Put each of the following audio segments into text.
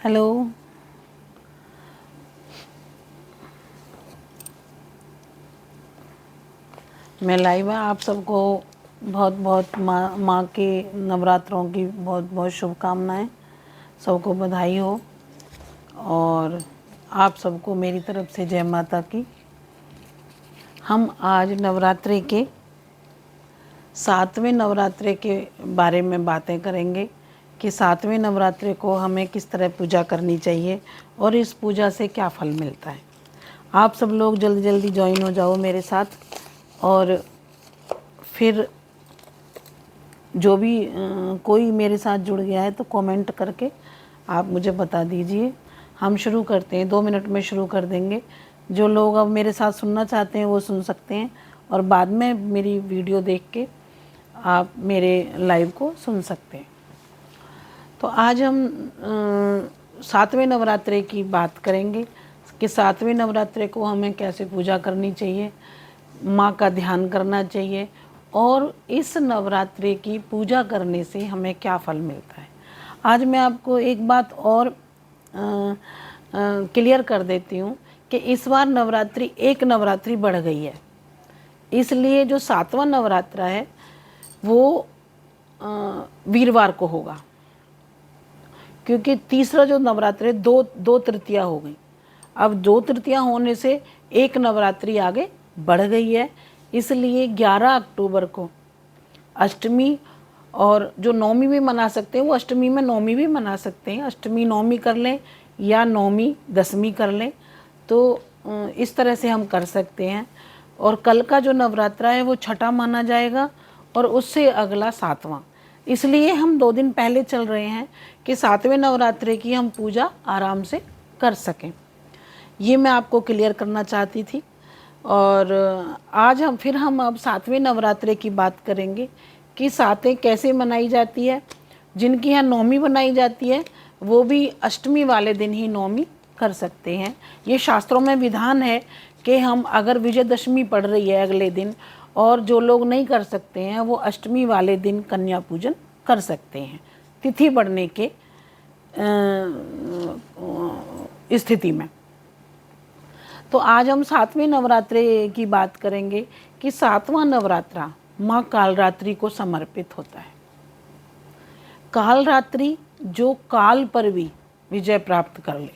Hello. मैं लाइबा आप सबको बहुत बहुत माँ के नवरात्रों की बहुत बहुत शुभकामनाएं। सबको बधाई हो और आप सबको मेरी तरफ से जय माता की। हम आज नवरात्रि के 7वें नवरात्रि के बारे में बातें करेंगे कि 7वें नवरात्रि को हमें किस तरह पूजा करनी चाहिए और इस पूजा से क्या फल मिलता है। आप सब लोग जल्दी जल्दी ज्वाइन हो जाओ मेरे साथ और फिर जो भी कोई मेरे साथ जुड़ गया है तो कमेंट करके आप मुझे बता दीजिए। हम शुरू करते हैं, 2 मिनट में शुरू कर देंगे। जो लोग अब मेरे साथ सुनना चाहते हैं वो सुन सकते हैं और बाद में मेरी वीडियो देख के आप मेरे लाइव को सुन सकते हैं। तो आज हम 7वें नवरात्रे की बात करेंगे कि 7वें नवरात्रे को हमें कैसे पूजा करनी चाहिए, माँ का ध्यान करना चाहिए और इस नवरात्रि की पूजा करने से हमें क्या फल मिलता है। आज मैं आपको एक बात और क्लियर कर देती हूँ कि इस बार नवरात्रि एक नवरात्रि बढ़ गई है, इसलिए जो 7वां नवरात्रा है वो वीरवार को होगा, क्योंकि तीसरा जो नवरात्रि दो तृतीया हो गई। अब 2 तृतीया होने से एक नवरात्रि आगे बढ़ गई है, इसलिए 11 अक्टूबर को अष्टमी, और जो नौमी भी मना सकते हैं वो अष्टमी में नौमी भी मना सकते हैं, अष्टमी नौमी कर लें या नौमी दसवीं कर लें, तो इस तरह से हम कर सकते हैं। और कल का जो नवरात्रा है वो छठा माना जाएगा और उससे अगला 7वां, इसलिए हम 2 दिन पहले चल रहे हैं कि 7वें नवरात्रे की हम पूजा आराम से कर सकें। ये मैं आपको क्लियर करना चाहती थी। और आज हम अब 7वें नवरात्रे की बात करेंगे कि सातें कैसे मनाई जाती है। जिनकी यहाँ नौमी बनाई जाती है वो भी अष्टमी वाले दिन ही नौमी कर सकते हैं। ये शास्त्रों में विधान है कि हम अगर विजयदशमी पड़ रही है अगले दिन और जो लोग नहीं कर सकते हैं वो अष्टमी वाले दिन कन्या पूजन कर सकते हैं तिथि बढ़ने के स्थिति में। तो आज हम 7वें नवरात्रे की बात करेंगे कि 7वां नवरात्रा माँ कालरात्रि को समर्पित होता है। कालरात्रि जो काल पर भी विजय प्राप्त कर ले,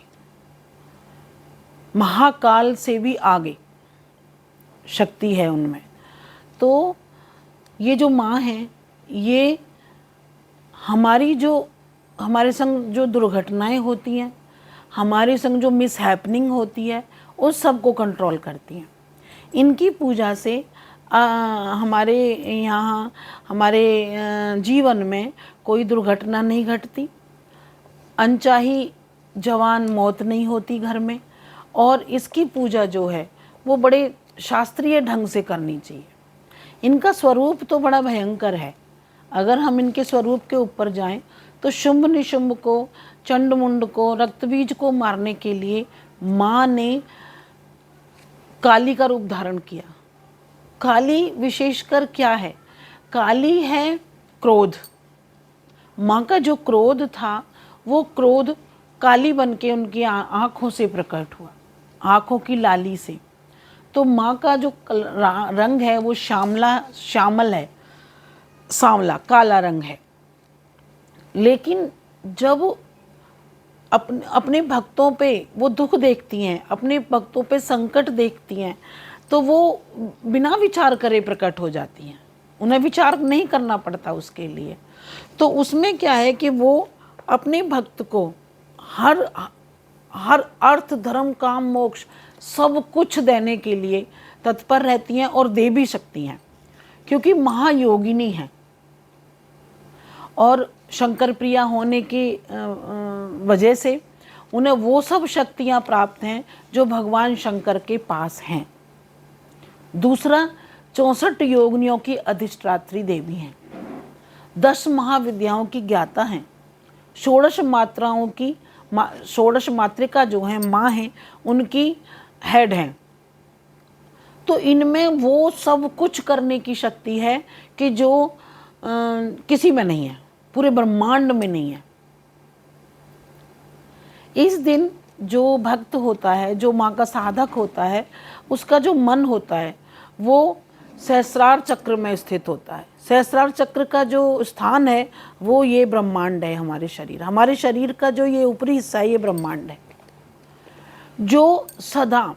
महाकाल से भी आगे शक्ति है उनमें। तो ये जो माँ हैं, ये हमारे संग जो दुर्घटनाएं होती हैं, हमारे संग जो मिसहैपनिंग होती है, उस सब को कंट्रोल करती हैं। इनकी पूजा से हमारे यहाँ हमारे जीवन में कोई दुर्घटना नहीं घटती, अनचाही जवान मौत नहीं होती घर में। और इसकी पूजा जो है वो बड़े शास्त्रीय ढंग से करनी चाहिए। इनका स्वरूप तो बड़ा भयंकर है। अगर हम इनके स्वरूप के ऊपर जाएं तो शुंभ निशुंभ को, चंडमुंड को, रक्तबीज को मारने के लिए माँ ने काली का रूप धारण किया। काली विशेषकर क्या है? काली है क्रोध। माँ का जो क्रोध था वो क्रोध काली बन के उनकी आँखों से प्रकट हुआ, आँखों की लाली से। तो माँ का जो रंग है वो श्यामल है, सांवला काला रंग है। लेकिन जब अपने भक्तों पे वो दुख देखती हैं, अपने भक्तों पे संकट देखती हैं, तो वो बिना विचार करे प्रकट हो जाती हैं। उन्हें विचार नहीं करना पड़ता उसके लिए। तो उसमें क्या है कि वो अपने भक्त को हर अर्थ धर्म काम मोक्ष सब कुछ देने के लिए तत्पर रहती हैं और दे भी सकती हैं, क्योंकि महायोगिनी हैं और शंकर प्रिया होने की वजह से उन्हें वो सब शक्तियां प्राप्त हैं जो भगवान शंकर के पास हैं। दूसरा, 64 योगिनियों की अधिष्ठात्री देवी हैं, 10 महाविद्याओं की ज्ञाता हैं, 16 मातृका जो हैं माँ हैं उनकी हेड हैं। तो इनमें वो सब कुछ करने की शक्ति है कि जो किसी में नहीं है, पूरे ब्रह्मांड में नहीं है। इस दिन जो भक्त होता है, जो माँ का साधक होता है, उसका जो मन होता है वो सहस्रार चक्र में स्थित होता है। सहस्रार चक्र का जो स्थान है वो ये ब्रह्मांड है। हमारे शरीर का जो ये ऊपरी हिस्सा है ये ब्रह्मांड है, जो सदा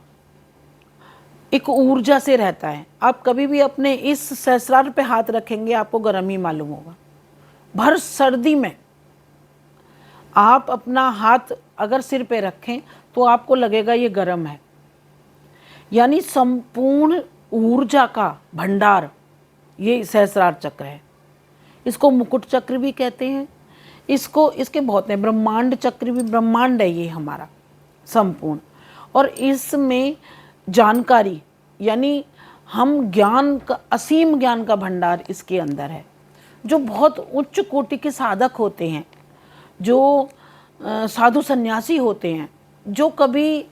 एक ऊर्जा से रहता है। आप कभी भी अपने इस सहस्रार पे हाथ रखेंगे आपको गर्म ही मालूम होगा। भर सर्दी में आप अपना हाथ अगर सिर पे रखें तो आपको लगेगा ये गर्म है। यानी संपूर्ण ऊर्जा का भंडार ये सहस्रार चक्र है। इसको मुकुट चक्र भी कहते हैं। इसके बहुत हैं, ब्रह्मांड चक्र भी, ब्रह्मांड है ये हमारा संपूर्ण। और इसमें जानकारी यानी हम ज्ञान का, असीम ज्ञान का भंडार इसके अंदर है। जो बहुत उच्च कोटि के साधक होते हैं, जो साधु सन्यासी होते हैं, जो कभी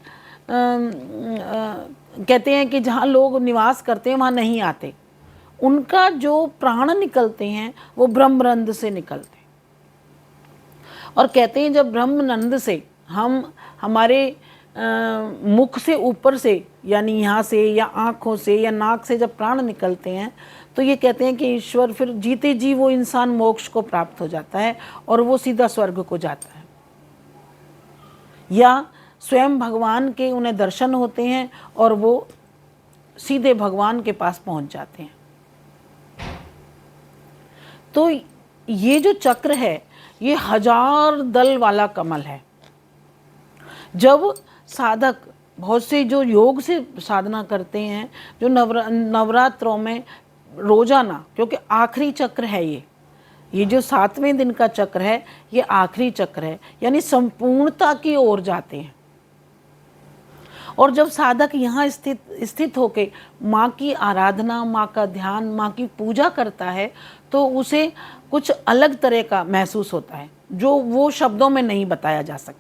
कहते हैं कि जहाँ लोग निवास करते हैं वहाँ नहीं आते, उनका जो प्राण निकलते हैं वो ब्रह्मरंध्र से निकलते हैं। और कहते हैं जब ब्रह्मनंद से हम हमारे मुख से ऊपर से यानी यहाँ से या आँखों से या नाक से जब प्राण निकलते हैं तो ये कहते हैं कि ईश्वर फिर जीते जी वो इंसान मोक्ष को प्राप्त हो जाता है और वो सीधा स्वर्ग को जाता है, या स्वयं भगवान के उन्हें दर्शन होते हैं और वो सीधे भगवान के पास पहुंच जाते हैं। तो ये जो चक्र है ये 1000 दल वाला कमल है। जब साधक बहुत से जो योग से साधना करते हैं, जो नवरात्रों में रोजाना, क्योंकि आखिरी चक्र है ये जो 7वें दिन का चक्र है ये आखिरी चक्र है, यानी संपूर्णता की ओर जाते हैं। और जब साधक यहाँ स्थित होके माँ की आराधना, माँ का ध्यान, माँ की पूजा करता है तो उसे कुछ अलग तरह का महसूस होता है जो वो शब्दों में नहीं बताया जा सकता।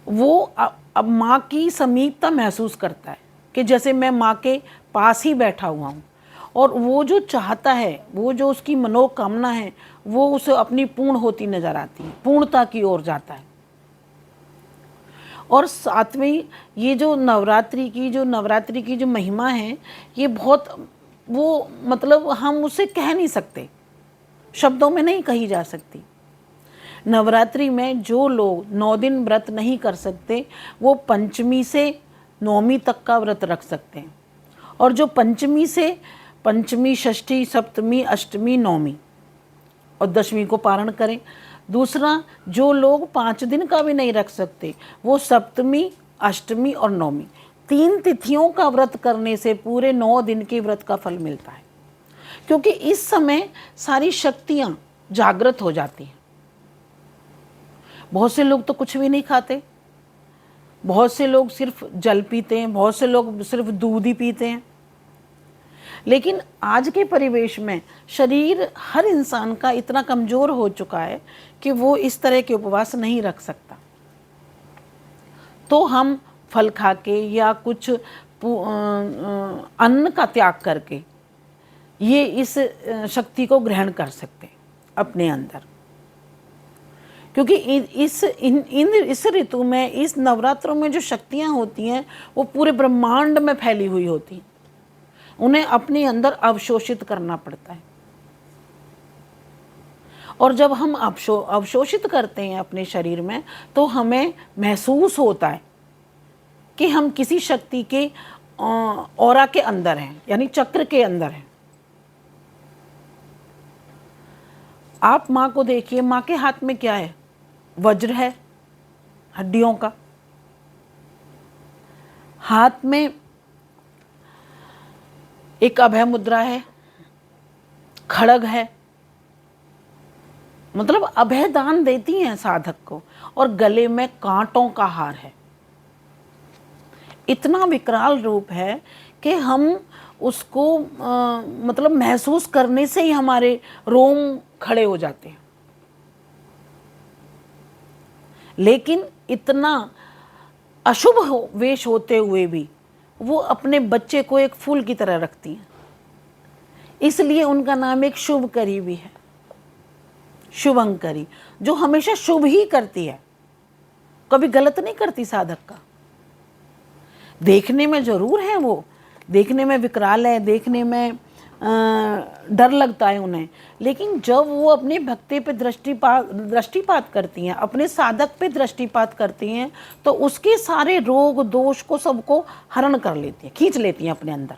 वो अब माँ की समीपता महसूस करता है कि जैसे मैं माँ के पास ही बैठा हुआ हूँ, और वो जो चाहता है, वो जो उसकी मनोकामना है वो उसे अपनी पूर्ण होती नजर आती है, पूर्णता की ओर जाता है। और सातवीं ये जो नवरात्रि की जो महिमा है ये बहुत, वो मतलब हम उसे कह नहीं सकते, शब्दों में नहीं कही जा सकती। नवरात्रि में जो लोग 9 दिन व्रत नहीं कर सकते वो पंचमी से नौमी तक का व्रत रख सकते हैं, और जो पंचमी, षष्ठी, सप्तमी, अष्टमी, नौमी और दशमी को पारण करें। दूसरा, जो लोग 5 दिन का भी नहीं रख सकते वो सप्तमी, अष्टमी और नौमी 3 तिथियों का व्रत करने से पूरे 9 दिन के व्रत का फल मिलता है, क्योंकि इस समय सारी शक्तियां जागृत हो जाती हैं। बहुत से लोग तो कुछ भी नहीं खाते, बहुत से लोग सिर्फ जल पीते हैं, बहुत से लोग सिर्फ दूध ही पीते हैं। लेकिन आज के परिवेश में शरीर हर इंसान का इतना कमज़ोर हो चुका है कि वो इस तरह के उपवास नहीं रख सकता। तो हम फल खा के या कुछ अन्न का त्याग करके ये इस शक्ति को ग्रहण कर सकते अपने अंदर, क्योंकि इस ऋतु में, इस नवरात्रों में जो शक्तियाँ होती हैं वो पूरे ब्रह्मांड में फैली हुई होती हैं, उन्हें अपने अंदर अवशोषित करना पड़ता है। और जब हम अवशोषित करते हैं अपने शरीर में तो हमें महसूस होता है कि हम किसी शक्ति के ऑरा के अंदर हैं, यानी चक्र के अंदर हैं। आप माँ को देखिए, माँ के हाथ में क्या है? वज्र है हड्डियों का, हाथ में एक अभय मुद्रा है, खड़ग है, मतलब अभय दान देती हैं साधक को, और गले में कांटों का हार है। इतना विकराल रूप है कि हम उसको मतलब महसूस करने से ही हमारे रोम खड़े हो जाते हैं। लेकिन इतना अशुभ वेश होते हुए भी वो अपने बच्चे को एक फूल की तरह रखती हैं, इसलिए उनका नाम एक शुभ करी भी है। शुभंकरी, जो हमेशा शुभ ही करती है, कभी गलत नहीं करती साधक का। देखने में जरूर है वो, देखने में विकराल है, देखने में डर लगता है उन्हें, लेकिन जब वो अपने भक्ति पे दृष्टिपात करती हैं, अपने साधक पे दृष्टिपात करती हैं, तो उसके सारे रोग दोष को सबको हरण कर लेती हैं, खींच लेती हैं अपने अंदर।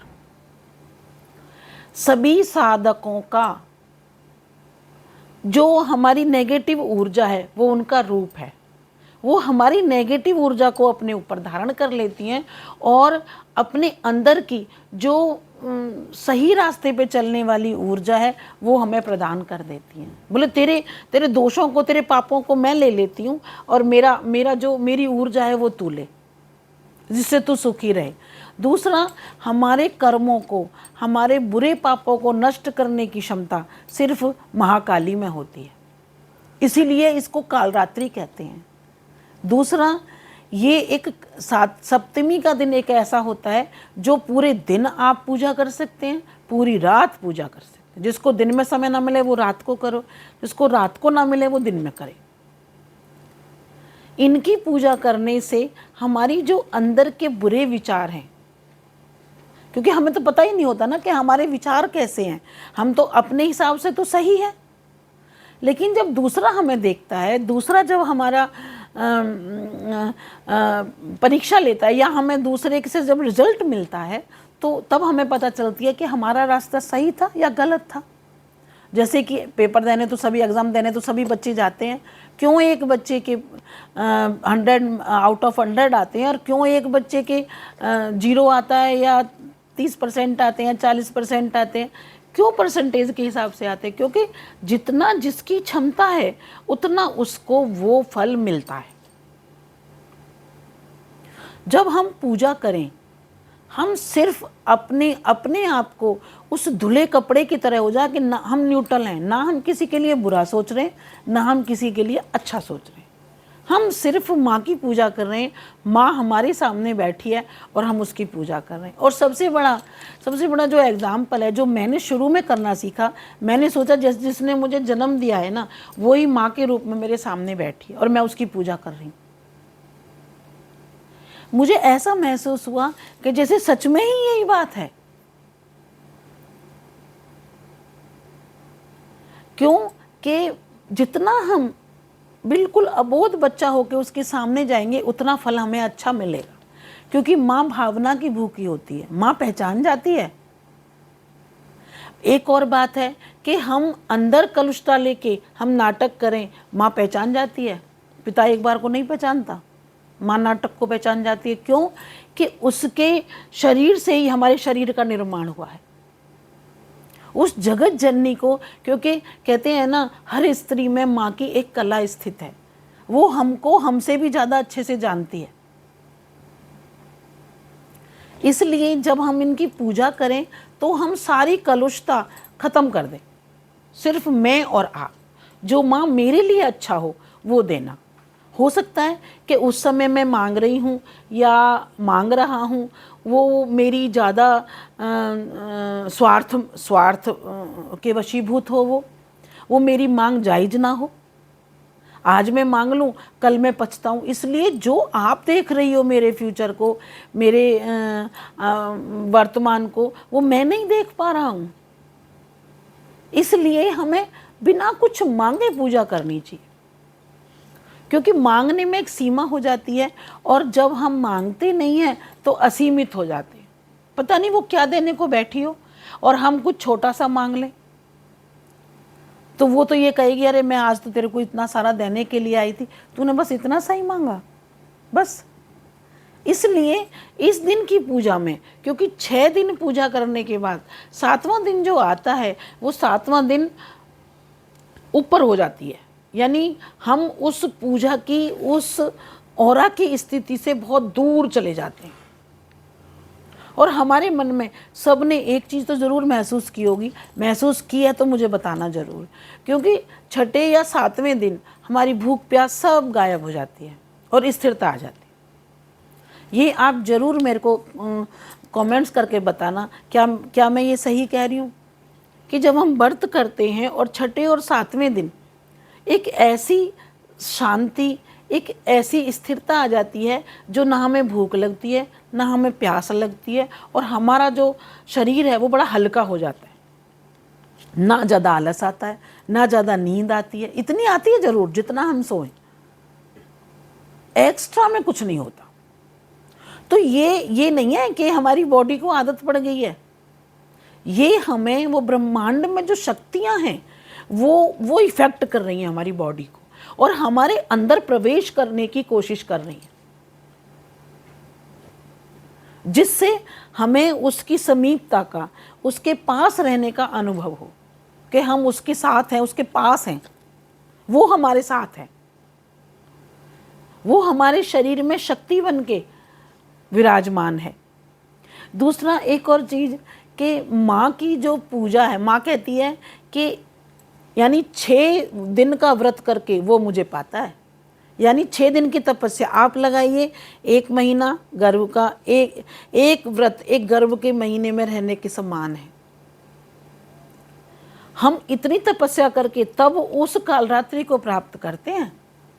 सभी साधकों का जो हमारी नेगेटिव ऊर्जा है वो उनका रूप है, वो हमारी नेगेटिव ऊर्जा को अपने ऊपर धारण कर लेती हैं और अपने अंदर की जो सही रास्ते पे चलने वाली ऊर्जा है वो हमें प्रदान कर देती हैं। बोले तेरे दोषों को, तेरे पापों को मैं ले लेती हूँ और मेरी ऊर्जा है वो तू ले, जिससे तू सुखी रहे। दूसरा, हमारे कर्मों को, हमारे बुरे पापों को नष्ट करने की क्षमता सिर्फ महाकाली में होती है, इसीलिए इसको कालरात्रि कहते हैं। दूसरा, ये एक सप्तमी का दिन एक ऐसा होता है जो पूरे दिन आप पूजा कर सकते हैं, पूरी रात पूजा कर सकते हैं। जिसको दिन में समय ना मिले वो रात को करो, जिसको रात को ना मिले वो दिन में करे। इनकी पूजा करने से हमारी जो अंदर के बुरे विचार हैं, क्योंकि हमें तो पता ही नहीं होता ना कि हमारे विचार कैसे हैं, हम तो अपने हिसाब से तो सही है, लेकिन जब दूसरा हमें देखता है, दूसरा जब हमारा परीक्षा लेता है या हमें दूसरे से जब रिजल्ट मिलता है, तो तब हमें पता चलती है कि हमारा रास्ता सही था या गलत था। जैसे कि पेपर देने तो सभी, एग्ज़ाम देने तो सभी बच्चे जाते हैं, क्यों एक बच्चे के 100 आउट ऑफ 100 आते हैं और क्यों एक बच्चे के 0 आता है या 30% आते हैं, 40% आते हैं? क्यों परसेंटेज के हिसाब से आते हैं? क्योंकि जितना जिसकी क्षमता है उतना उसको वो फल मिलता है। जब हम पूजा करें, हम सिर्फ अपने आप को उस धुले कपड़े की तरह हो जाए कि ना हम न्यूट्रल हैं, ना हम किसी के लिए बुरा सोच रहे हैं, ना हम किसी के लिए अच्छा सोच रहे हैं। हम सिर्फ माँ की पूजा कर रहे हैं, माँ हमारे सामने बैठी है और हम उसकी पूजा कर रहे हैं। और सबसे बड़ा जो एग्जाम्पल है, जो मैंने शुरू में करना सीखा, मैंने सोचा जिसने मुझे जन्म दिया है ना, वही माँ के रूप में मेरे सामने बैठी है और मैं उसकी पूजा कर रही हूँ। मुझे ऐसा महसूस हुआ कि जैसे सच में ही यही बात है। क्यों कि जितना हम बिल्कुल अबोध बच्चा होकर उसके सामने जाएंगे उतना फल हमें अच्छा मिलेगा, क्योंकि माँ भावना की भूखी होती है, माँ पहचान जाती है। एक और बात है कि हम अंदर कलुषता लेके हम नाटक करें, माँ पहचान जाती है। पिता एक बार को नहीं पहचानता, माँ नाटक को पहचान जाती है। क्यों कि उसके शरीर से ही हमारे शरीर का निर्माण हुआ है, उस जगत जननी को। क्योंकि कहते हैं ना, हर स्त्री में माँ की एक कला स्थित है, वो हमको हमसे भी ज़्यादा अच्छे से जानती है। इसलिए जब हम इनकी पूजा करें तो हम सारी कलुषता खत्म कर दें, सिर्फ मैं और आप, जो माँ मेरे लिए अच्छा हो वो देना। हो सकता है कि उस समय मैं मांग रही हूँ या मांग रहा हूँ वो मेरी ज़्यादा स्वार्थ के वशीभूत हो, वो मेरी मांग जायज़ ना हो। आज मैं मांग लूँ, कल मैं पछताऊँ। इसलिए जो आप देख रही हो मेरे फ्यूचर को, मेरे वर्तमान को, वो मैं नहीं देख पा रहा हूँ। इसलिए हमें बिना कुछ मांगे पूजा करनी चाहिए, क्योंकि मांगने में एक सीमा हो जाती है और जब हम मांगते नहीं हैं तो असीमित हो जाते हैं। पता नहीं वो क्या देने को बैठी हो और हम कुछ छोटा सा मांग लें तो वो तो ये कहेगी, अरे मैं आज तो तेरे को इतना सारा देने के लिए आई थी, तूने बस इतना सा ही मांगा बस। इसलिए इस दिन की पूजा में, क्योंकि 6 दिन पूजा करने के बाद 7वां दिन जो आता है वो 7वां दिन ऊपर हो जाती है, यानी हम उस पूजा की, उस ऑरा की स्थिति से बहुत दूर चले जाते हैं। और हमारे मन में सबने एक चीज़ तो ज़रूर महसूस की होगी, महसूस की है तो मुझे बताना ज़रूर, क्योंकि 6ठे या 7वें दिन हमारी भूख प्यास सब गायब हो जाती है और स्थिरता आ जाती है। ये आप ज़रूर मेरे को कमेंट्स करके बताना, क्या मैं ये सही कह रही हूँ कि जब हम व्रत करते हैं और 6ठे और 7वें दिन एक ऐसी शांति, एक ऐसी स्थिरता आ जाती है जो ना हमें भूख लगती है, ना हमें प्यास लगती है, और हमारा जो शरीर है वो बड़ा हल्का हो जाता है। ना ज़्यादा आलस आता है, ना ज़्यादा नींद आती है। इतनी आती है ज़रूर जितना हम सोएं, एक्स्ट्रा में कुछ नहीं होता। तो ये नहीं है कि हमारी बॉडी को आदत पड़ गई है, ये हमें वो ब्रह्मांड में जो शक्तियां हैं वो इफेक्ट कर रही हैं हमारी बॉडी को, और हमारे अंदर प्रवेश करने की कोशिश कर रही हैं, जिससे हमें उसकी समीपता का, उसके पास रहने का अनुभव हो कि हम उसके साथ हैं, उसके पास हैं, वो हमारे साथ है, वो हमारे शरीर में शक्ति बन के विराजमान है। दूसरा एक और चीज़ कि माँ की जो पूजा है, माँ कहती है कि यानी 6 दिन का व्रत करके वो मुझे पाता है, यानी 6 दिन की तपस्या आप लगाइए, 1 महीना गर्भ का, एक व्रत एक गर्भ के महीने में रहने के समान है। हम इतनी तपस्या करके तब उस कालरात्रि को प्राप्त करते हैं,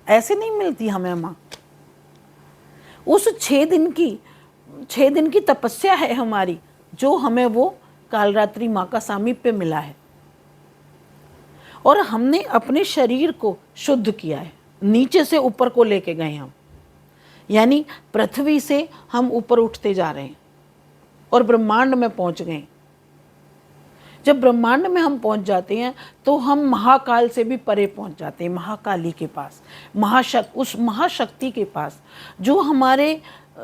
ऐसे नहीं मिलती हमें माँ। उस 6 दिन की तपस्या है हमारी, जो हमें वो कालरात्रि माँ का सामीप्य मिला है, और हमने अपने शरीर को शुद्ध किया है, नीचे से ऊपर को लेके गए हम, यानी पृथ्वी से हम ऊपर उठते जा रहे हैं और ब्रह्मांड में पहुंच गए। जब ब्रह्मांड में हम पहुंच जाते हैं तो हम महाकाल से भी परे पहुंच जाते हैं, महाकाली के पास, उस महाशक्ति के पास जो हमारे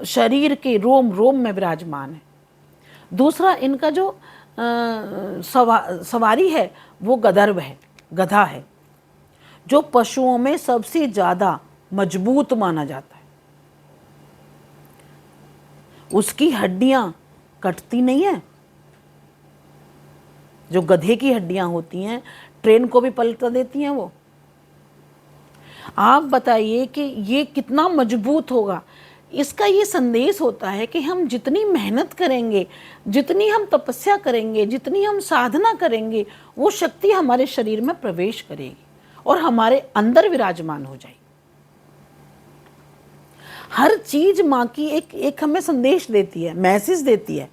शरीर के रोम रोम में विराजमान है। दूसरा, इनका जो सवारी है वो गदर्भ है, गधा है, जो पशुओं में सबसे ज़्यादा मजबूत माना जाता है। उसकी हड्डियां कटती नहीं है, जो गधे की हड्डियां होती हैं ट्रेन को भी पलटा देती हैं वो। आप बताइए कि ये कितना मजबूत होगा। इसका ये संदेश होता है कि हम जितनी मेहनत करेंगे, जितनी हम तपस्या करेंगे, जितनी हम साधना करेंगे, वो शक्ति हमारे शरीर में प्रवेश करेगी और हमारे अंदर विराजमान हो जाएगी। हर चीज माँ की एक हमें संदेश देती है, मैसेज देती है।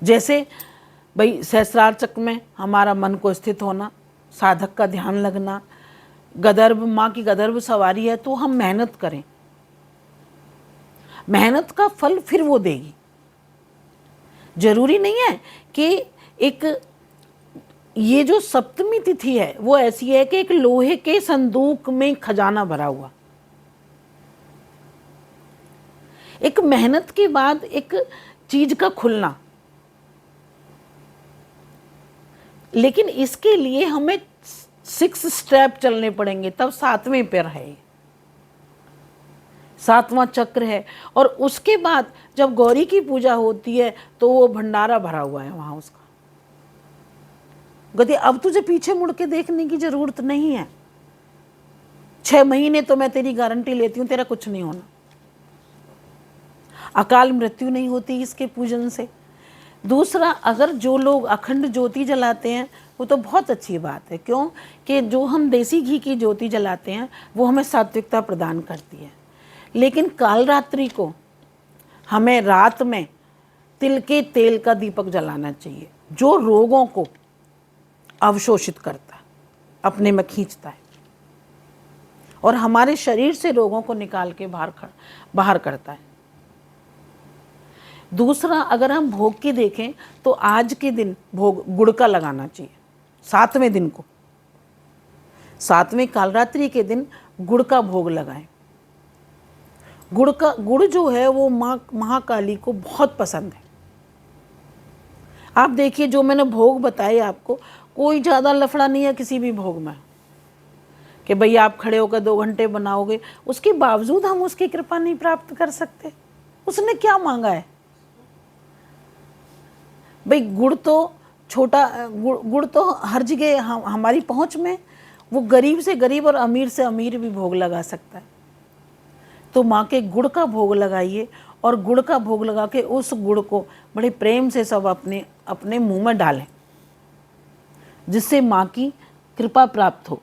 जैसे भाई सहस्रार चक्र में हमारा मन को स्थित होना, साधक का ध्यान लगना, गदर्भ, माँ की गदर्भ सवारी है तो हम मेहनत करें, मेहनत का फल फिर वो देगी। जरूरी नहीं है कि एक ये जो सप्तमी तिथि है वो ऐसी है कि एक लोहे के संदूक में खजाना भरा हुआ, एक मेहनत के बाद एक चीज का खुलना, लेकिन इसके लिए हमें 6 स्टेप चलने पड़ेंगे, तब 7वें पैर है, 7वां चक्र है। और उसके बाद जब गौरी की पूजा होती है तो वो भंडारा भरा हुआ है वहां उसका। गति अब तुझे पीछे मुड़ के देखने की जरूरत नहीं है। 6 महीने तो मैं तेरी गारंटी लेती हूं तेरा कुछ नहीं होना, अकाल मृत्यु नहीं होती इसके पूजन से। दूसरा, अगर जो लोग अखंड ज्योति जलाते हैं वो तो बहुत अच्छी बात है, क्यों कि जो हम देसी घी की ज्योति जलाते हैं वो हमें सात्विकता प्रदान करती है। लेकिन कालरात्रि को हमें रात में तिल के तेल का दीपक जलाना चाहिए, जो रोगों को अवशोषित करता है, अपने में खींचता है और हमारे शरीर से रोगों को निकाल के बाहर करता है। दूसरा, अगर हम भोग की देखें तो आज के दिन भोग गुड़ का लगाना चाहिए, 7वें दिन को, 7वें कालरात्रि के दिन गुड़ का भोग लगाएं। गुड़ जो है वो माँ महाकाली को बहुत पसंद है। आप देखिए जो मैंने भोग बताए आपको, कोई ज़्यादा लफड़ा नहीं है किसी भी भोग में कि भाई आप खड़े होकर 2 घंटे बनाओगे, उसके बावजूद हम उसकी कृपा नहीं प्राप्त कर सकते। उसने क्या मांगा है भाई? गुड़ तो छोटा, गुड़ तो हर जगह हमारी पहुंच में, वो गरीब से गरीब और अमीर से अमीर भी भोग लगा सकता है। तो माँ के गुड़ का भोग लगाइए और गुड़ का भोग लगा के उस गुड़ को बड़े प्रेम से सब अपने अपने मुंह में डालें, जिससे माँ की कृपा प्राप्त हो।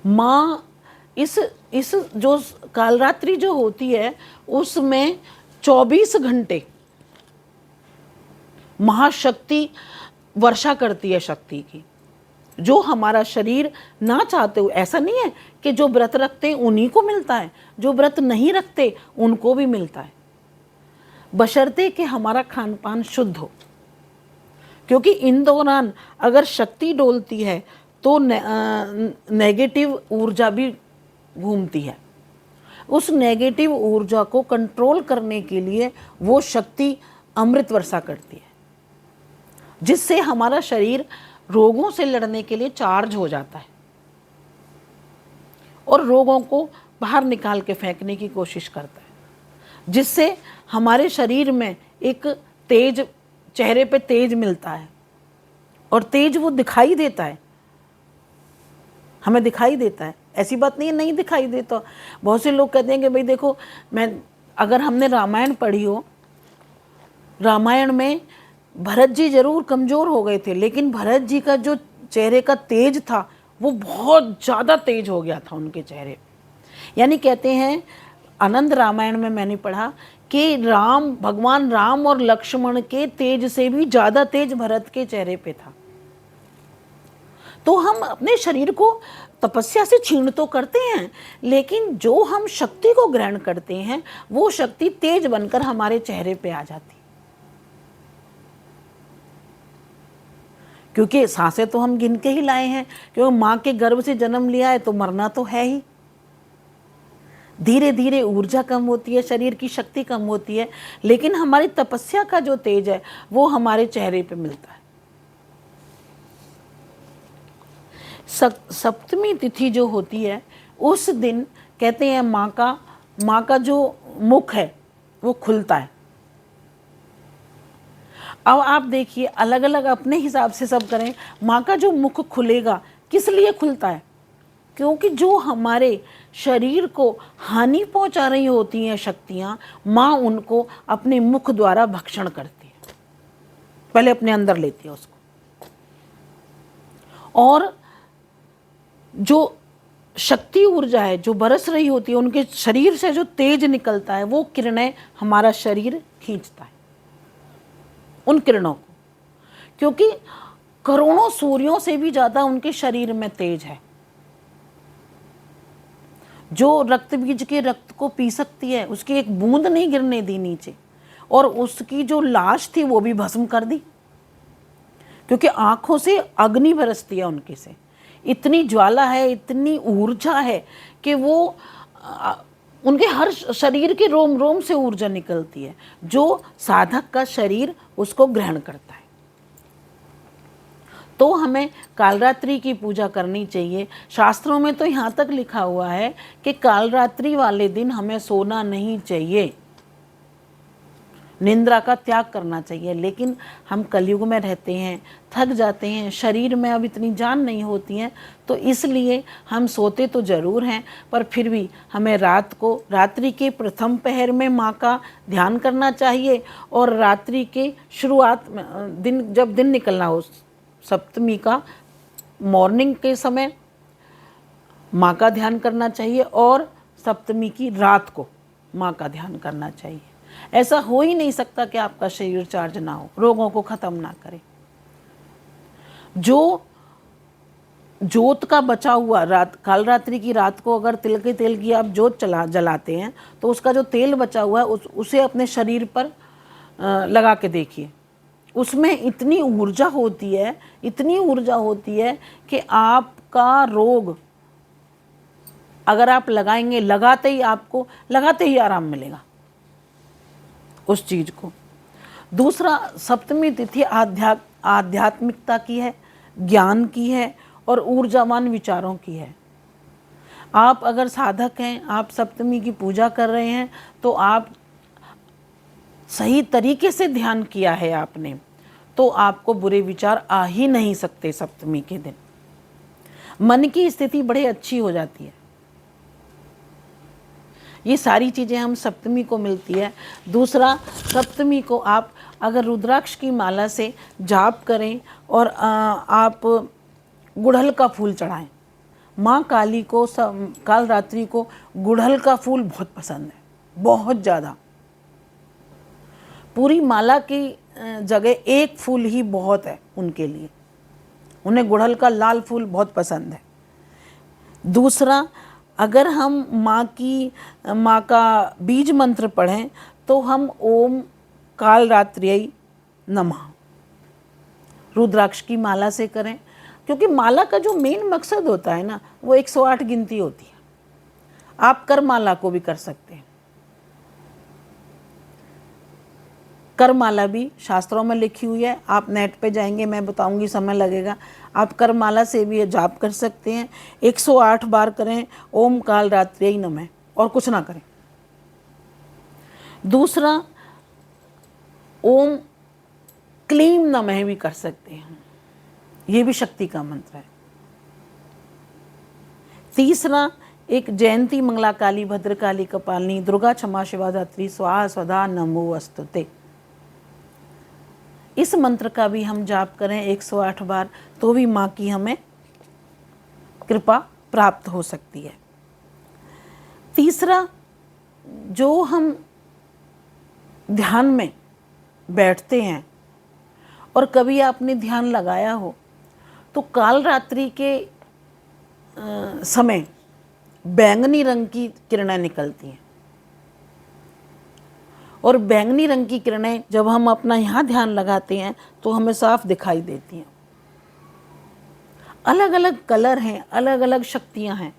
माँ इस जो कालरात्रि जो होती है उसमें 24 घंटे महाशक्ति वर्षा करती है शक्ति की, जो हमारा शरीर ना चाहते हुए। ऐसा नहीं है कि जो व्रत रखते हैं उन्हीं को मिलता है, जो व्रत नहीं रखते उनको भी मिलता है, बशर्ते कि हमारा खान पान शुद्ध हो। क्योंकि इन दौरान अगर शक्ति डोलती है तो नेगेटिव ऊर्जा भी घूमती है। उस नेगेटिव ऊर्जा को कंट्रोल करने के लिए वो शक्ति अमृत वर्षा करती है, जिससे हमारा शरीर रोगों से लड़ने के लिए चार्ज हो जाता है और रोगों को बाहर निकाल के फेंकने की कोशिश करता है, जिससे हमारे शरीर में एक तेज, चेहरे पे तेज मिलता है और तेज वो दिखाई देता है, हमें दिखाई देता है। ऐसी बात नहीं है नहीं दिखाई देता। बहुत से लोग कहते हैं कि भाई देखो, अगर हमने रामायण पढ़ी हो, रामायण में भरत जी जरूर कमज़ोर हो गए थे, लेकिन भरत जी का जो चेहरे का तेज था वो बहुत ज़्यादा तेज हो गया था उनके चेहरे। यानी कहते हैं, आनंद रामायण में मैंने पढ़ा कि भगवान राम और लक्ष्मण के तेज से भी ज़्यादा तेज भरत के चेहरे पे था। तो हम अपने शरीर को तपस्या से छीन तो करते हैं, लेकिन जो हम शक्ति को ग्रहण करते हैं वो शक्ति तेज बनकर हमारे चेहरे पे आ जाती। क्योंकि सांसें तो हम गिन के ही लाए हैं, क्योंकि माँ के गर्भ से जन्म लिया है तो मरना तो है ही। धीरे धीरे ऊर्जा कम होती है, शरीर की शक्ति कम होती है, लेकिन हमारी तपस्या का जो तेज है वो हमारे चेहरे पे मिलता है। सप्तमी तिथि जो होती है उस दिन कहते हैं माँ का जो मुख है वो खुलता है। अब आप देखिए, अलग अलग अपने हिसाब से सब करें। माँ का जो मुख खुलेगा किस लिए खुलता है? क्योंकि जो हमारे शरीर को हानि पहुंचा रही होती हैं शक्तियाँ, माँ उनको अपने मुख द्वारा भक्षण करती है, पहले अपने अंदर लेती है उसको। और जो शक्ति ऊर्जा है जो बरस रही होती है, उनके शरीर से जो तेज निकलता है वो किरणें हमारा शरीर खींचता है, उन किरणों को। क्योंकि करोड़ों सूर्यों से भी ज़्यादा उनके शरीर में तेज है, जो रक्त बीज के रक्त को पी सकती है, उसकी एक बूंद नहीं गिरने दी नीचे, और उसकी जो लाश थी वो भी भस्म कर दी। क्योंकि आंखों से अग्नि बरसती है उनके से, इतनी ज्वाला है, इतनी ऊर्जा है कि वो उनके हर शरीर के रोम रोम से ऊर्जा निकलती है, जो साधक का शरीर उसको ग्रहण करता है। तो हमें कालरात्रि की पूजा करनी चाहिए। शास्त्रों में तो यहाँ तक लिखा हुआ है कि कालरात्रि वाले दिन हमें सोना नहीं चाहिए, निंद्रा का त्याग करना चाहिए। लेकिन हम कलयुग में रहते हैं, थक जाते हैं, शरीर में अब इतनी जान नहीं होती है, तो इसलिए हम सोते तो ज़रूर हैं, पर फिर भी हमें रात्रि के प्रथम पहर में माँ का ध्यान करना चाहिए, और रात्रि के शुरुआत में जब दिन निकलना हो, सप्तमी का मॉर्निंग के समय माँ का ध्यान करना चाहिए, और सप्तमी की रात को माँ का ध्यान करना चाहिए। ऐसा हो ही नहीं सकता कि आपका शरीर चार्ज ना हो, रोगों को ख़त्म ना करे। जो जोत का बचा हुआ कालरात्रि की रात को अगर तिल के तेल की आप जोत जलाते हैं तो उसका जो तेल बचा हुआ है उसे अपने शरीर पर लगा के देखिए। उसमें इतनी ऊर्जा होती है, इतनी ऊर्जा होती है कि आपका रोग अगर आप लगाएंगे, लगाते ही आराम मिलेगा उस चीज़ को। दूसरा, सप्तमी तिथि आध्यात्मिकता की है, ज्ञान की है और ऊर्जावान विचारों की है। आप अगर साधक हैं, आप सप्तमी की पूजा कर रहे हैं, तो आप सही तरीके से ध्यान किया है आपने, तो आपको बुरे विचार आ ही नहीं सकते। सप्तमी के दिन मन की स्थिति बड़ी अच्छी हो जाती है। ये सारी चीज़ें हम सप्तमी को मिलती है। दूसरा, सप्तमी को आप अगर रुद्राक्ष की माला से जाप करें और आप गुड़हल का फूल चढ़ाएं। माँ काली को काल रात्रि को गुड़हल का फूल बहुत पसंद है, बहुत ज़्यादा। पूरी माला की जगह एक फूल ही बहुत है उनके लिए, उन्हें गुड़हल का लाल फूल बहुत पसंद है। दूसरा, अगर हम माँ का बीज मंत्र पढ़ें तो हम ओम काल रात्र्यै नमः रुद्राक्ष की माला से करें, क्योंकि माला का जो मेन मकसद होता है ना, वो 108 गिनती होती है। आप कर माला को भी कर सकते हैं। कर माला भी शास्त्रों में लिखी हुई है, आप नेट पे जाएंगे, मैं बताऊंगी, समय लगेगा। आप कर माला से भी जाप कर सकते हैं। 108 बार करें ओम काल रात्र्यै नमः, और कुछ ना करें। दूसरा, ओम क्लीम नमः भी कर सकते हैं, ये भी शक्ति का मंत्र है। तीसरा, एक जयंती मंगला काली भद्रकाली कपालिनी दुर्गा क्षमा शिवा धात्री स्वाहा स्वधा नमो अस्तुते, इस मंत्र का भी हम जाप करें 108 बार तो भी माँ की हमें कृपा प्राप्त हो सकती है। तीसरा, जो हम ध्यान में बैठते हैं और कभी आपने ध्यान लगाया हो तो काल रात्रि के समय बैंगनी रंग की किरणें निकलती हैं, और बैंगनी रंग की किरणें जब हम अपना यहाँ ध्यान लगाते हैं तो हमें साफ दिखाई देती हैं। अलग अलग कलर हैं, अलग अलग शक्तियाँ हैं,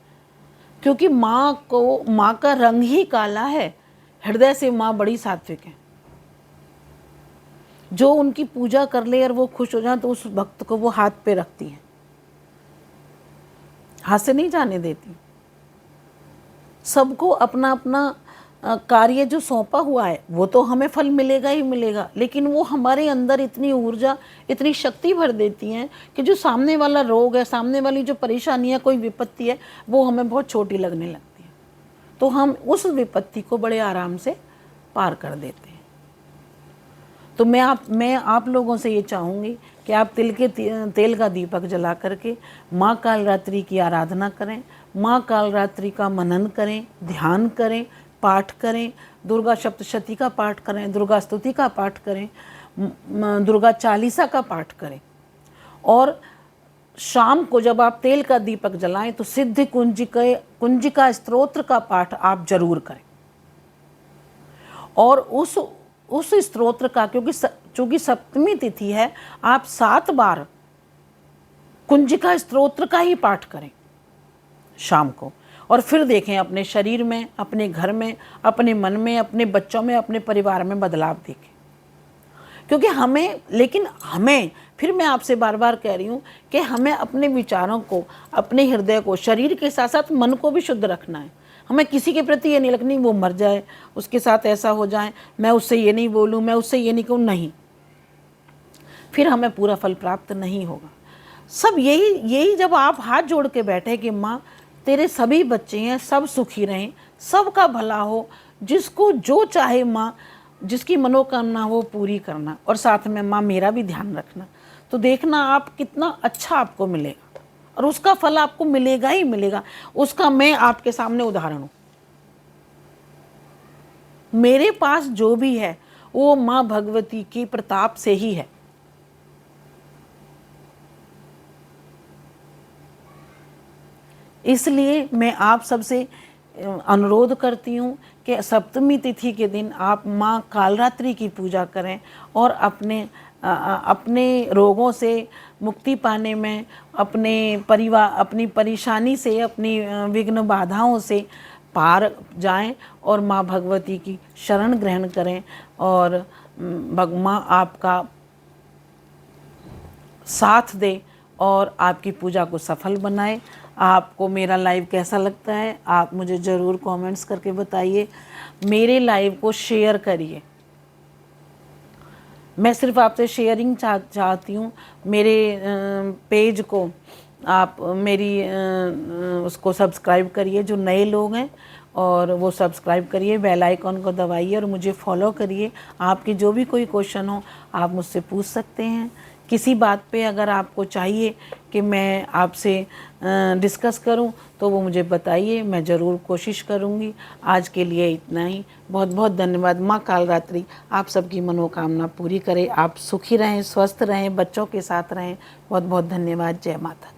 क्योंकि माँ का रंग ही काला है। हृदय से माँ बड़ी सात्विक है। जो उनकी पूजा कर ले और वो खुश हो जाए तो उस भक्त को वो हाथ पे रखती है, हाथ से नहीं जाने देती। सबको अपना अपना कार्य जो सौंपा हुआ है वो तो हमें फल मिलेगा ही मिलेगा, लेकिन वो हमारे अंदर इतनी ऊर्जा, इतनी शक्ति भर देती हैं कि जो सामने वाला रोग है, सामने वाली जो परेशानी है, कोई विपत्ति है, वो हमें बहुत छोटी लगने लगती है, तो हम उस विपत्ति को बड़े आराम से पार कर देते हैं। तो मैं आप लोगों से ये चाहूँगी कि आप तेल का दीपक जला करके माँ काल रात्रि की आराधना करें, माँ काल रात्रि का मनन करें, ध्यान करें, पाठ करें, दुर्गा सप्तशती का पाठ करें, दुर्गा स्तुति का पाठ करें, दुर्गा चालीसा का पाठ करें। और शाम को जब आप तेल का दीपक जलाएं तो सिद्ध कुंजिका स्तोत्र का पाठ आप जरूर करें। और उस स्तोत्र का, क्योंकि सप्तमी तिथि है, आप 7 बार कुंजिका स्तोत्र का ही पाठ करें शाम को, और फिर देखें अपने शरीर में, अपने घर में, अपने मन में, अपने बच्चों में, अपने परिवार में बदलाव देखें। क्योंकि हमें फिर मैं आपसे बार बार कह रही हूँ कि हमें अपने विचारों को, अपने हृदय को, शरीर के साथ साथ मन को भी शुद्ध रखना है। हमें किसी के प्रति ये नहीं लगनी वो मर जाए, उसके साथ ऐसा हो जाए, मैं उससे ये नहीं बोलूँ, मैं उससे ये नहीं कहूँ, नहीं, फिर हमें पूरा फल प्राप्त नहीं होगा। सब यही जब आप हाथ जोड़ के बैठे कि माँ तेरे सभी बच्चे हैं, सब सुखी रहें, सबका भला हो, जिसको जो चाहे माँ, जिसकी मनोकामना हो पूरी करना, और साथ में माँ मेरा भी ध्यान रखना, तो देखना आप कितना अच्छा आपको मिलेगा, और उसका फल आपको मिलेगा ही मिलेगा। उसका मैं आपके सामने उदाहरण हूँ। मेरे पास जो भी है वो माँ भगवती की प्रताप से ही है। इसलिए मैं आप सबसे अनुरोध करती हूँ कि सप्तमी तिथि के दिन आप माँ कालरात्रि की पूजा करें और अपने रोगों से मुक्ति पाने में, अपनी परेशानी से, अपनी विघ्न बाधाओं से पार जाएं और माँ भगवती की शरण ग्रहण करें, और माँ आपका साथ दे और आपकी पूजा को सफल बनाए। आपको मेरा लाइव कैसा लगता है आप मुझे ज़रूर कमेंट्स करके बताइए। मेरे लाइव को शेयर करिए। मैं सिर्फ आपसे शेयरिंग चाहती हूँ। मेरे पेज को आप उसको सब्सक्राइब करिए जो नए लोग हैं, और वो सब्सक्राइब करिए, बेल आइकॉन को दबाइए और मुझे फॉलो करिए। आपके जो भी कोई क्वेश्चन हो आप मुझसे पूछ सकते हैं। किसी बात पे अगर आपको चाहिए कि मैं आपसे डिस्कस करूं तो वो मुझे बताइए, मैं ज़रूर कोशिश करूंगी। आज के लिए इतना ही। बहुत बहुत धन्यवाद। माँ कालरात्रि आप सबकी मनोकामना पूरी करे। आप सुखी रहें, स्वस्थ रहें, बच्चों के साथ रहें। बहुत बहुत धन्यवाद। जय माता दी।